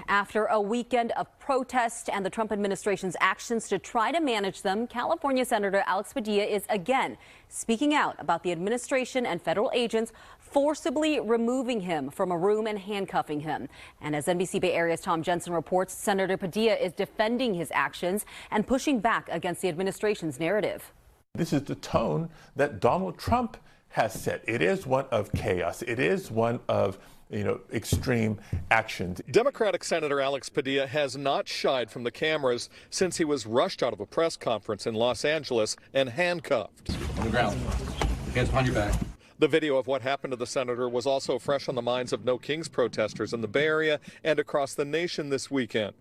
After a weekend of protests and the Trump administration's actions to try to manage them, California Senator Alex Padilla is again speaking out about the administration and federal agents forcibly removing him from a room and handcuffing him. And as NBC Bay Area's Thom Jensen reports, Senator Padilla is defending his actions and pushing back against the administration's narrative. This is the tone that Donald Trump has set. It is one of chaos. It is one of extreme actions. Democratic Senator Alex Padilla has not shied from the cameras since he was rushed out of a press conference in Los Angeles and handcuffed. On the ground. Hands behind your back. The video of what happened to the senator was also fresh on the minds of No Kings protesters in the Bay Area and across the nation this weekend.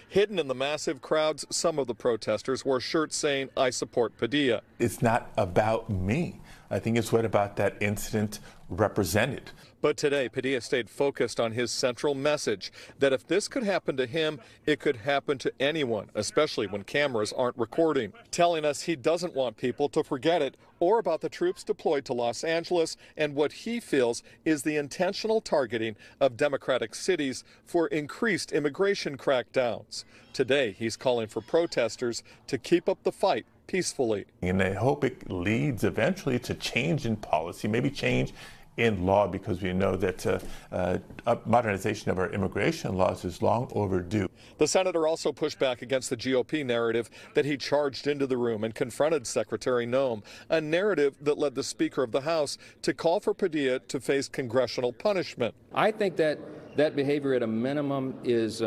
Hidden in the massive crowds, some of the protesters wore shirts saying, "I support Padilla." It's not about me. I think it's what about that incident represented. But today, Padilla stayed focused on his central message that if this could happen to him, it could happen to anyone, especially when cameras aren't recording, telling us he doesn't want people to forget it or about the troops deployed to Los Angeles and what he feels is the intentional targeting of Democratic cities for increased immigration crackdowns. Today, he's calling for protesters to keep up the fight peacefully. And I hope it leads eventually to change in policy, maybe change in law, because we know that modernization of our immigration laws is long overdue. The senator also pushed back against the GOP narrative that he charged into the room and confronted Secretary Noem, a narrative that led the Speaker of the House to call for Padilla to face congressional punishment. I think that behavior at a minimum is,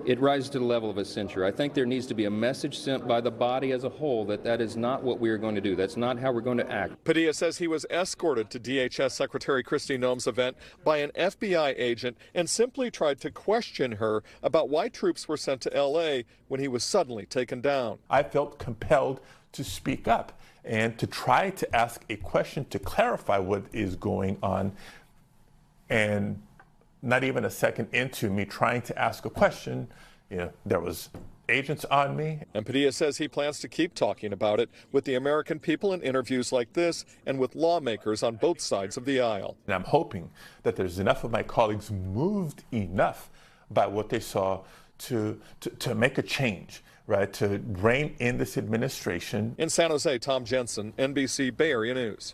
it rises to the level of a censure. I think there needs to be a message sent by the body as a whole that that is not what we are going to do. That's not how we're going to act. Padilla says he was escorted to DHS Secretary Kristi Noem's event by an FBI agent and simply tried to question her about why troops were sent to L.A. when he was suddenly taken down. I felt compelled to speak up and to try to ask a question to clarify what is going on. And not even a second into me trying to ask a question, there was agents on me. And Padilla says he plans to keep talking about it with the American people in interviews like this and with lawmakers on both sides of the aisle. And I'm hoping that there's enough of my colleagues moved enough by what they saw to make a change, right, to rein in this administration. In San Jose, Thom Jensen, NBC Bay Area News.